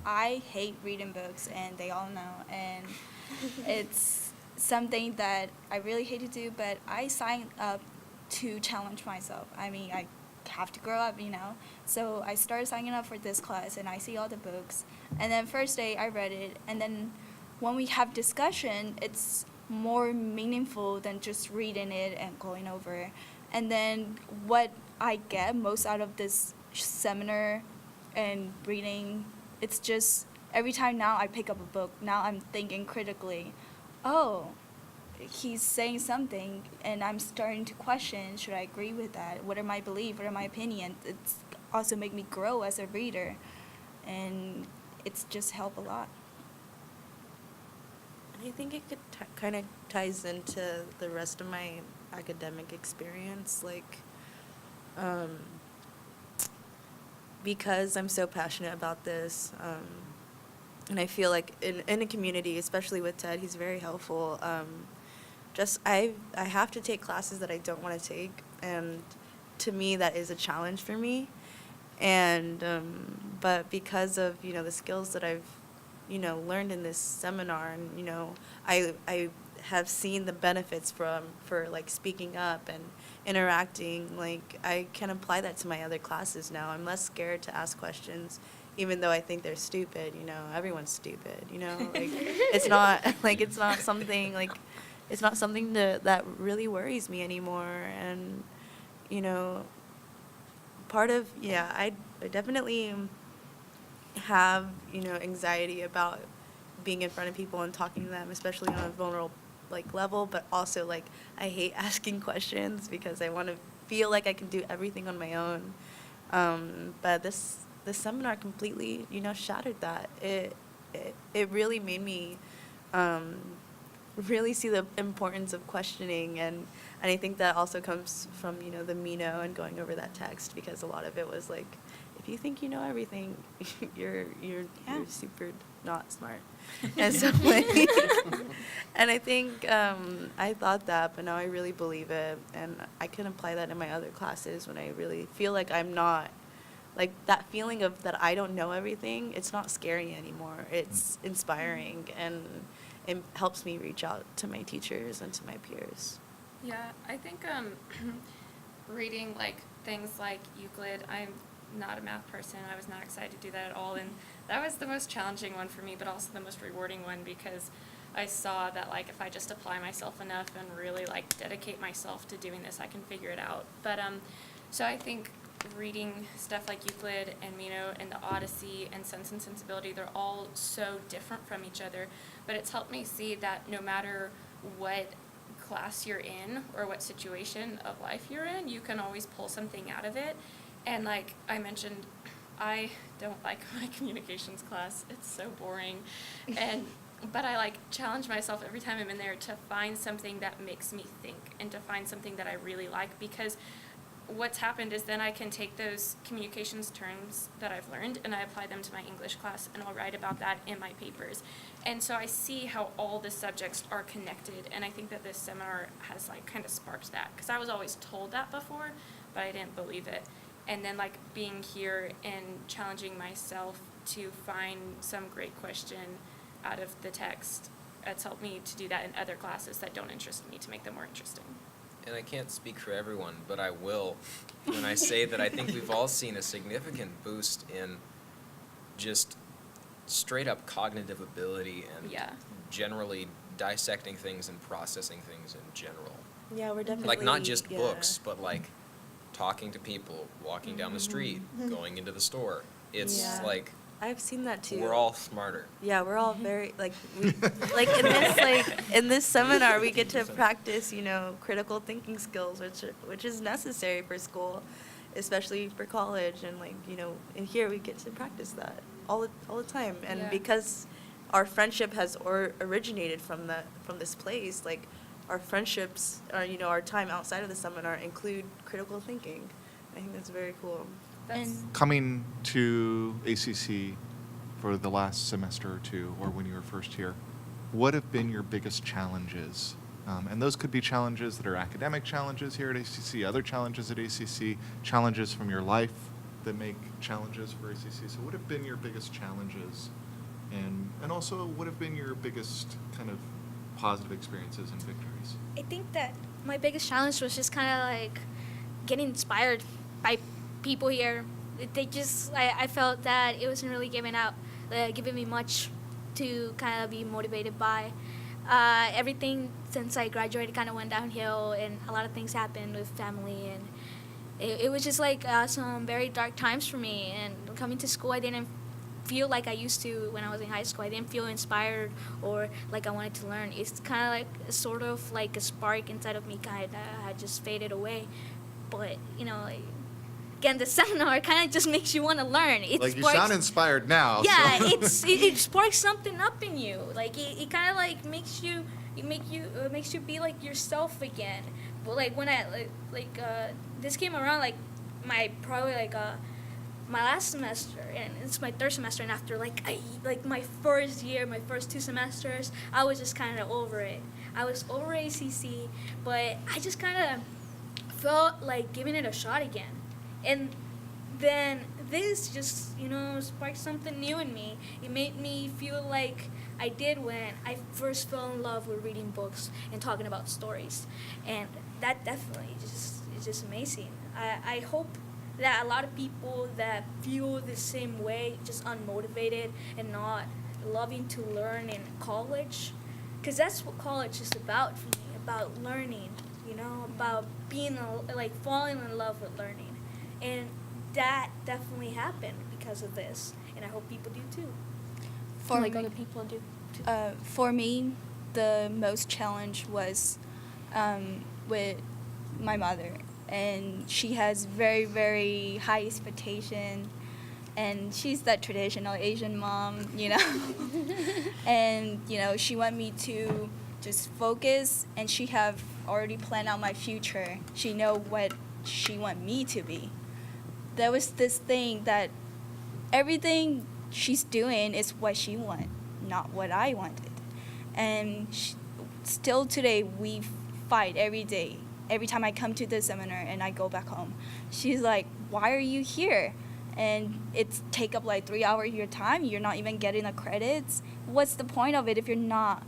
I hate reading books, and they all know, and it's something that I really hate to do, but I signed up to challenge myself. I mean, I have to grow up, you know. So I started signing up for this class, and I see all the books. And then first day I read it, and then when we have discussion, it's more meaningful than just reading it and going over. And then what I get most out of this seminar and reading, it's just every time now I pick up a book, now I'm thinking critically, oh, he's saying something, and I'm starting to question, should I agree with that? What are my beliefs? What are my opinions? It's also make me grow as a reader, and it's just helped a lot. I think it could kind of ties into the rest of my academic experience, like, because I'm so passionate about this, and I feel like in a community, especially with Ted, he's very helpful. I have to take classes that I don't want to take, and to me that is a challenge for me. And but because of the skills that I've learned in this seminar, and I have seen the benefits for like speaking up and interacting. Like, I can apply that to my other classes now. I'm less scared to ask questions, even though I think they're stupid. Everyone's stupid. Like, it's not something like, it's not something that really worries me anymore. And part of, I definitely have anxiety about being in front of people and talking to them, especially on a vulnerable level, but also I hate asking questions because I want to feel like I can do everything on my own. But this seminar completely shattered that. It really made me really see the importance of questioning, and I think that also comes from the Mino and going over that text, because a lot of it was like, if you think you know everything, you're super not smart. And so and I think I thought that, but now I really believe it, and I can apply that in my other classes when I really feel like I'm not, like, that feeling of that I don't know everything. It's not scary anymore. It's inspiring, and it helps me reach out to my teachers and to my peers. Yeah, I think reading things like Euclid, I'm not a math person. I was not excited to do that at all, and that was the most challenging one for me, but also the most rewarding one, because I saw that if I just apply myself enough and really dedicate myself to doing this, I can figure it out. But so I think reading stuff like Euclid and Meno and the Odyssey and Sense and Sensibility, they're all so different from each other, but it's helped me see that no matter what class you're in or what situation of life you're in, you can always pull something out of it. And like I mentioned, I don't like my communications class. It's so boring. But I challenge myself every time I'm in there to find something that makes me think and to find something that I really like, because what's happened is then I can take those communications terms that I've learned and I apply them to my English class, and I'll write about that in my papers. And so I see how all the subjects are connected, and I think that this seminar has kind of sparked that, because I was always told that before, but I didn't believe it. And then being here and challenging myself to find some great question out of the text, it's helped me to do that in other classes that don't interest me, to make them more interesting. And I can't speak for everyone, but I will when I say that I think we've all seen a significant boost in just straight up cognitive ability and generally dissecting things and processing things in general. Yeah, we're definitely... Not just books, but talking to people, walking down the street, going into the store. It's I've seen that too. We're all smarter. Yeah, we're all very in this seminar we get to practice critical thinking skills, which is necessary for school, especially for college, and in here we get to practice that all the time. And because our friendship has originated from this place, our friendships are our time outside of the seminar include critical thinking. I think that's very cool. Coming to ACC for the last semester or two, or when you were first here, what have been your biggest challenges? And those could be challenges that are academic challenges here at ACC, other challenges at ACC, challenges from your life, that make challenges for ACC. So what have been your biggest challenges? And also, what have been your biggest kind of positive experiences and victories? I think that my biggest challenge was just kind of like getting inspired by people here. They just, I felt that it wasn't really giving me much to kind of be motivated by. Everything since I graduated kind of went downhill, and a lot of things happened with family, and it was just like some very dark times for me. And coming to school, I didn't feel like I used to when I was in high school. I didn't feel inspired or like I wanted to learn. It's kind of like sort of like a spark inside of me kind of had just faded away. But, you know, like, again, the seminar kind of just makes you want to learn. It Like, you sparks, sound inspired now. yeah, so. it sparks something up in you. Like it kind of like makes you be like yourself again. But like when I this came around like my last semester, and it's my third semester, and after my first 2 semesters, I was just kind of over it. I was over ACC, but I just kind of felt like giving it a shot again. And then this just, sparked something new in me. It made me feel like I did when I first fell in love with reading books and talking about stories. And that definitely is just amazing. I hope that a lot of people that feel the same way, just unmotivated and not loving to learn in college, because that's what college is about for me, about learning, about being, falling in love with learning. And that definitely happened because of this, and I hope people do too. Other people do too. For me, the most challenge was with my mother, and she has very, very high expectation, and she's that traditional Asian mom, and she want me to just focus, and she have already planned out my future. She know what she want me to be. There was this thing that everything she's doing is what she want, not what I wanted. And still today, we fight every day. Every time I come to the seminar and I go back home, she's like, why are you here? And it's take up 3 hours of your time. You're not even getting the credits. What's the point of it if you're not,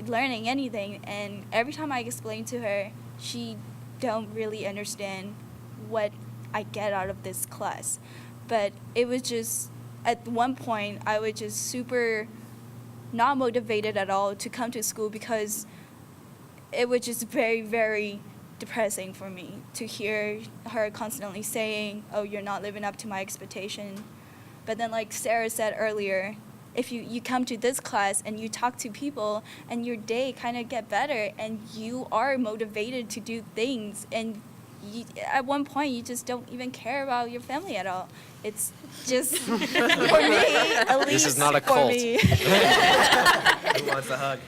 learning anything? And every time I explain to her, she don't really understand what I get out of this class. But it was just, at one point, I was just super not motivated at all to come to school, because it was just very, very depressing for me to hear her constantly saying, oh, you're not living up to my expectation. But then, like Sarah said earlier, if you come to this class and you talk to people and your day kind of get better and you are motivated to do things, and at one point you just don't even care about your family at all. It's just, for me, at least This is not a for cult. me. Who wants a hug?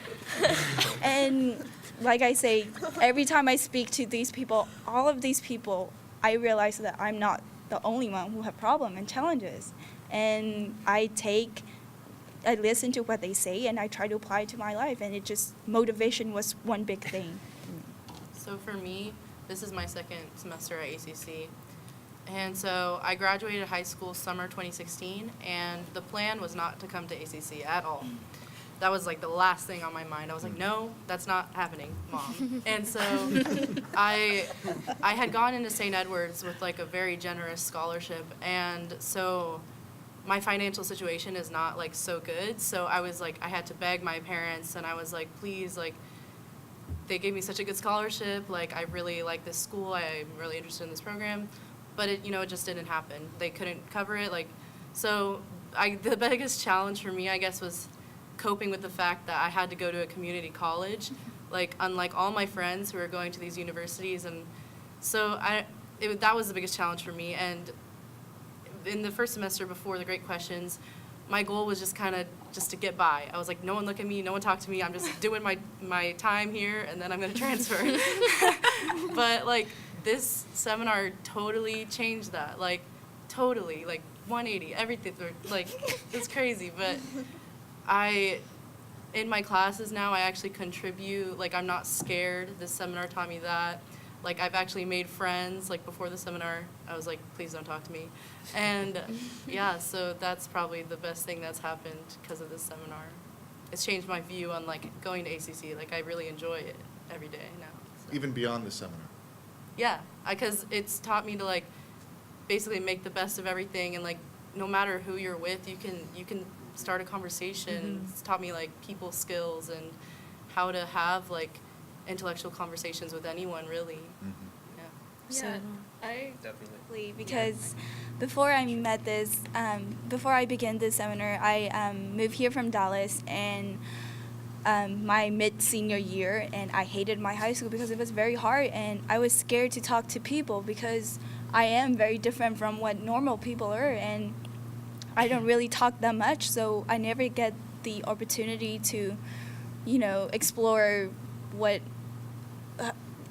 And like I say, every time I speak to these people, all of these people, I realize that I'm not the only one who have problems and challenges. And I listen to what they say, and I try to apply it to my life. And motivation was one big thing. So for me, this is my second semester at ACC. And so I graduated high school summer 2016, and the plan was not to come to ACC at all. That was the last thing on my mind. I was like, no, that's not happening, Mom. And so I had gone into St. Edward's with a very generous scholarship, and so my financial situation is not so good. So I was I had to beg my parents, and I was like, please, they gave me such a good scholarship. I really like this school. I'm really interested in this program. But it just didn't happen. They couldn't cover it. So the biggest challenge for me, I guess, was coping with the fact that I had to go to a community college, unlike all my friends who are going to these universities. And so that was the biggest challenge for me. And in the first semester before the Great Questions, my goal was just to get by. I was like, no one look at me, no one talk to me. I'm just doing my time here, and then I'm going to transfer. But this seminar totally changed that. Totally, 180, everything. It's crazy. But in my classes now, I actually contribute. I'm not scared. This seminar taught me that. Like, I've actually made friends, like, before the seminar. I was like, please don't talk to me. And, yeah, so that's probably the best thing that's happened because of this seminar. It's changed my view on, like, going to ACC. Like, I really enjoy it every day now. So. Even beyond the seminar. Yeah, because it's taught me to, like, basically make the best of everything, and, like, no matter who you're with, you can start a conversation. It's taught me, like, people skills and how to have, like, intellectual conversations with anyone, really. Yeah. Yeah, So- I Definitely. Because before I met this, before I began this seminar, I moved here from Dallas and my mid-senior year, and I hated my high school because it was very hard, and I was scared to talk to people because I am very different from what normal people are, and I don't really talk that much, so I never get the opportunity to, explore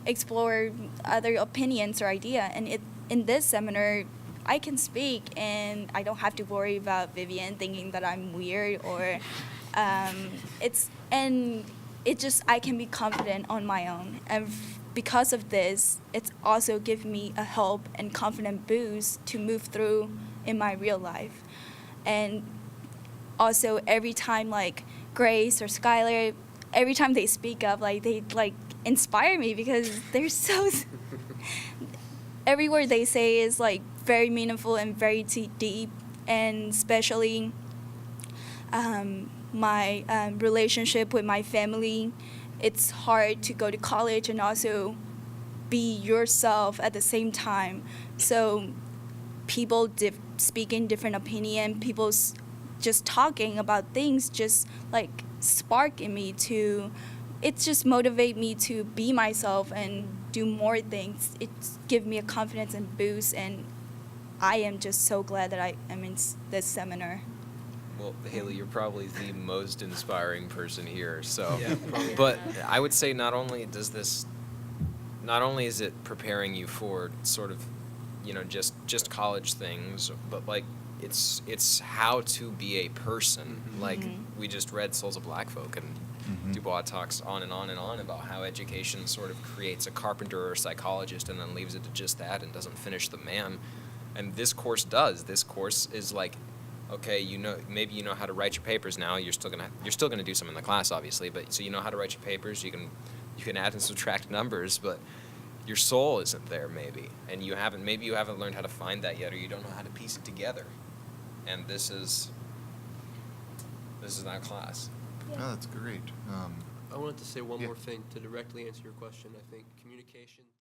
explore other opinions or idea. And in this seminar, I can speak, and I don't have to worry about Vivian thinking that I'm weird or I can be confident on my own. And because of this, it's also given me a help and confident boost to move through in my real life. And also every time like Grace or Skylar, every time they speak up, like they like inspire me because they're so every word they say is like very meaningful and very deep, and especially my relationship with my family. It's hard to go to college and also be yourself at the same time. So people speaking different opinion, just talking about things just like spark in me to, it just motivate me to be myself and do more things. It give me a confidence and boost, and I am just so glad that I am in this seminar. Well, Haley, you're probably the most inspiring person here. So, Yeah, probably. but I would say not only is it preparing you for sort of, just college things, but like it's how to be a person. Mhm. Like Mhm. we just read Souls of Black Folk, and Dubois talks on and on and on about how education sort of creates a carpenter or a psychologist and then leaves it to just that and doesn't finish the man. And this course does. This course is like, okay, maybe you know how to write your papers now. You're still gonna do some in the class, obviously, but so you know how to write your papers. You can add and subtract numbers, but your soul isn't there maybe, and maybe you haven't learned how to find that yet, or you don't know how to piece it together. And this is that class. Oh, that's great. I wanted to say one Yeah. more thing to directly answer your question. I think communication